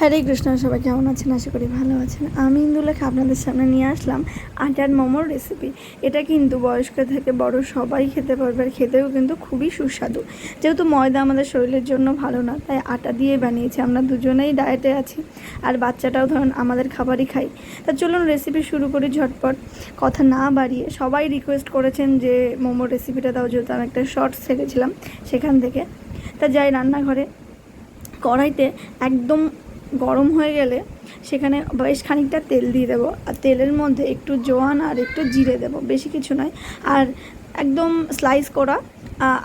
হরে কৃষ্ণ, সবাই কেমন আছেন? আশা করি ভালো আছেন। আমি ইন্দুলেখা আপনাদের সামনে নিয়ে আসলাম আটার মোমোর রেসিপি। এটা কিন্তু বয়স্ক থেকে বড় সবাই খেতে পারবে, আর খেতেও কিন্তু খুবই সুস্বাদু। যেহেতু ময়দা আমাদের শরীরের জন্য ভালো না, তাই আটা দিয়ে বানিয়েছি। আমরা দুজনেই ডায়েটে আছি, আর বাচ্চাটাও ধরুন আমাদের খাবারই খাই। তা চলুন রেসিপি শুরু করি ঝটপট, কথা না বাড়িয়ে। সবাই রিকোয়েস্ট করেছেন যে মোমোর রেসিপিটা দাও, যেহেতু আমি একটা শর্টস ছেড়েছিলাম সেখান থেকে। তা যাই রান্নাঘরে, কড়াইতে একদম গরম হয়ে গেলে সেখানে বেশ খানিকটা তেল দিয়ে দেবো, আর তেলের মধ্যে একটু জোয়ান আর একটু জিরে দেবো, বেশি কিছু নয়। আর একদম স্লাইস করা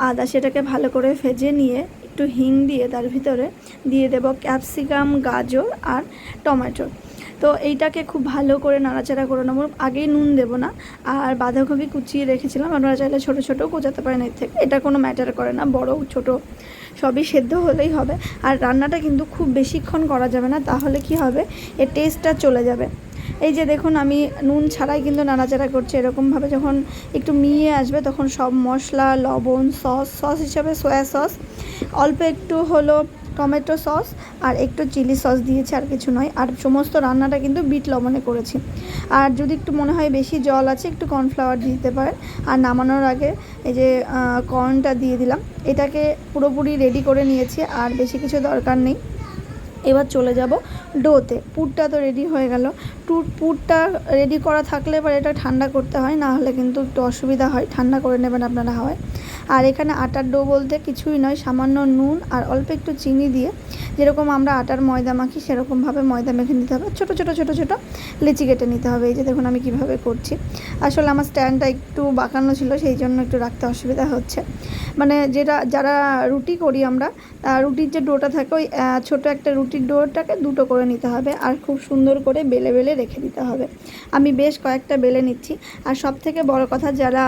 আদা, সেটাকে ভালো করে ভেজে নিয়ে একটু হিং দিয়ে তার ভিতরে দিয়ে দেবো ক্যাপসিকাম, গাজর আর টমেটো। তো এইটাকে খুব ভালো করে নাড়াচাড়া করে নেবো। আগেই নুন দেবো না। আর বাঁধাকপি কুচিয়ে রেখেছিলাম, আপনারা চাইলে ছোটো ছোটো কোচাতে পারেন। এর থেকে এটা কোনো ম্যাটার করে না, বড় ছোটো সবই সেদ্ধ হলেই হবে। আর রান্নাটা কিন্তু খুব বেশিক্ষণ করা যাবে না, তাহলে কি হবে, এর টেস্টটা চলে যাবে। এই যে দেখুন, আমি নুন ছাড়াই কিন্তু নাড়াচাড়া করছি। এরকমভাবে যখন একটু মিয়ে আসবে, তখন সব মশলা, লবণ, সস হিসাবে সয়া সস, অল্প একটু হলো টমেটো সস, আর একটু চিলি সস দিয়েছি, আর কিছু নয়। আর সমস্ত রান্নাটা কিন্তু বিট লবণে করেছি। আর যদি একটু মনে হয় বেশি জল আছে, একটু কর্নফ্লাওয়ার দিতে পারেন। আর নামানোর আগে এই যে কর্নটা দিয়ে দিলাম। এটাকে পুরোপুরি রেডি করে নিয়েছি, আর বেশি কিছু দরকার নেই। এবার চলে যাব ডোতে। পুরটা তো রেডি হয়ে গেল। পুরটা রেডি করা থাকলে এবার এটা ঠান্ডা করতে হয়, না হলে কিন্তু একটু অসুবিধা হয়। ঠান্ডা করে নেবেন আপনারা হয়। আর এখানে আটার ডো বলতে কিছুই নয়, সামান্য নুন আর অল্প একটু চিনি দিয়ে, যেরকম আমরা আটার ময়দা মাখি সেরকমভাবে ময়দা মেখে নিতে হবে। ছোটো ছোটো ছোটো ছোটো লিচি কেটে নিতে হবে। এই যে দেখুন আমি কিভাবে করছি। আসলে আমার স্ট্যান্ডটা একটু বাঁকানো ছিল, সেই জন্য একটু রাখতে অসুবিধা হচ্ছে। মানে যারা রুটি করি আমরা, রুটির যে ডোটা থাকে, ওই ছোটো একটা রুটির ডোটাকে দুটো করে নিতে হবে, আর খুব সুন্দর করে বেলে বেলে রেখে দিতে হবে। আমি বেশ কয়েকটা বেলে নিচ্ছি। আর সব থেকে বড় কথা, যারা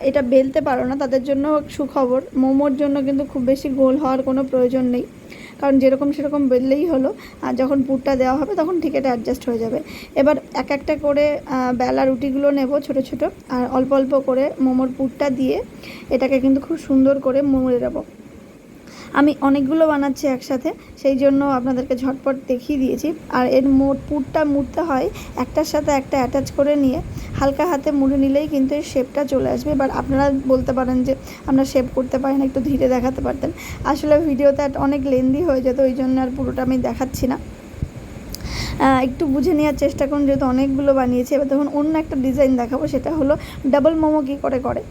এটা বেলতে পারো না তাদের জন্য সুখবর, মোমোর জন্য কিন্তু খুব বেশি গোল হওয়ার কোনো প্রয়োজন নেই, কারণ যেরকম সেরকম বেললেই হলো। আর যখন পুরটা দেওয়া হবে তখন ঠিক এটা অ্যাডজাস্ট হয়ে যাবে। এবার এক একটা করে বেলা রুটিগুলো নেব ছোটো ছোটো, আর অল্প অল্প করে মোমোর পুরটা দিয়ে এটাকে কিন্তু খুব সুন্দর করে মুড়ে দেবো। আমি অনেকগুলো বানাচ্ছি একসাথে, সেই জন্য আপনাদেরকে ঝটপট দেখিয়ে দিয়েছি। আর এর পুরটা মুড়তে হয় একটার সাথে একটা অ্যাটাচ করে নিয়ে, হালকা হাতে মুড়ে নিলেই কিন্তু এই শেপটা চলে আসবে। এবার আপনারা বলতে পারেন যে আমরা শেপ করতে পারি না, একটু ধীরে দেখাতে পারতেন। আসলে ভিডিওতে অনেক লেন্দি হয়ে যেত, ওই জন্য আর পুরোটা আমি দেখাচ্ছি না। একটু বুঝে নেওয়ার চেষ্টা করুন, যেহেতু অনেকগুলো বানিয়েছি। এবার দেখুন অন্য একটা ডিজাইন দেখাবো, সেটা হলো ডাবল মোমো কী করে করে।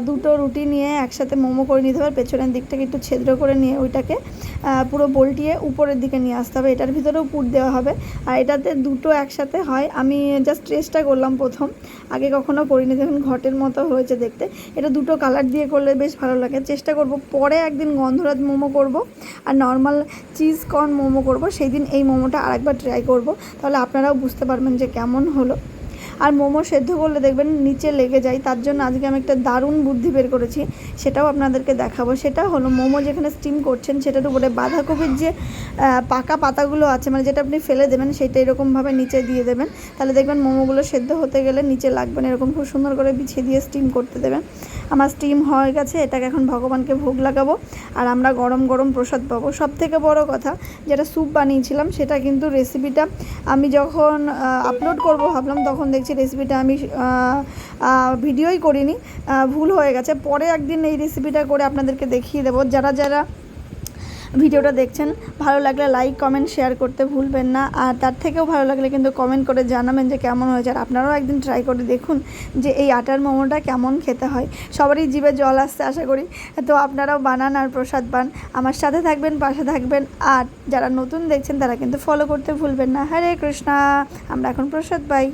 দুটো রুটি নিয়ে একসাথে মোমো করে নিতে হবে। পেছনের দিকটাকে একটু ছিদ্র করে নিয়ে ওইটাকে পুরো বল্টিয়ে উপরের দিকে নিয়ে আসতে হবে। এটার ভিতরেও পুর দেওয়া হবে, আর এটাতে দুটো একসাথে হয়। আমি জাস্ট চেষ্টা করলাম প্রথম, আগে কখনো করিনি। দেখুন ঘটের মতো হয়েছে দেখতে। এটা দুটো কালার দিয়ে করলে বেশ ভালো লাগে। চেষ্টা করব পরে একদিন গন্ধরাজ মোমো করব, আর নর্মাল চিজ কর্ন মোমো করব। সেই দিন এই মোমোটা আরেকবার ট্রাই করব, তাহলে আপনারাও বুঝতে পারবেন যে কেমন হলো। আর মোমো সেদ্ধ করলে দেখবেন নিচে লেগে যায়, তার জন্য আজকে আমি একটা দারুণ বুদ্ধি বের করেছি, সেটাও আপনাদেরকে দেখাবো। সেটা হলো মোমো যেখানে স্টিম করছেন সেটার উপরে বাঁধাকপির যে পাকা পাতাগুলো আছে, মানে যেটা আপনি ফেলে দেবেন, সেটা এরকমভাবে নিচে দিয়ে দেবেন। তাহলে দেখবেন মোমোগুলো সেদ্ধ হতে গেলে নিচে লাগবে না, এরকম খুব সুন্দর করে বিছিয়ে দিয়ে স্টিম করতে দেবেন। আমার স্টিম হয়ে গেছে, এটাকে এখন ভগবানকে ভোগ লাগাবো, আর আমরা গরম গরম প্রসাদ পাবো। সব থেকে বড় কথা, যেটা স্যুপ বানিয়েছিলাম সেটা কিন্তু রেসিপিটা আমি যখন আপলোড করব ভাবলাম, তখন দেখছি রেসিপিটা আমি ভিডিওই করিনি, ভুল হয়ে গেছে। পরে একদিন এই রেসিপিটা করে আপনাদেরকে দেখিয়ে দেবো। যারা যারা ভিডিওটা দেখছেন, ভালো লাগলে লাইক, কমেন্ট, শেয়ার করতে ভুলবেন না। আর তার থেকেও ভালো লাগলে কিন্তু কমেন্ট করে জানাবেন যে কেমন হয়েছে। আর আপনারাও একদিন ট্রাই করে দেখুন যে এই আটার মোমোটা কেমন খেতে হয়। সবারই জিভে জল আসছে আশা করি। তো আপনারাও বানান আর প্রসাদ পান। আমার সাথে থাকবেন, পাশে থাকবেন। আর যারা নতুন দেখছেন তারা কিন্তু ফলো করতে ভুলবেন না। হরে কৃষ্ণা। আমরা এখন প্রসাদ পাই।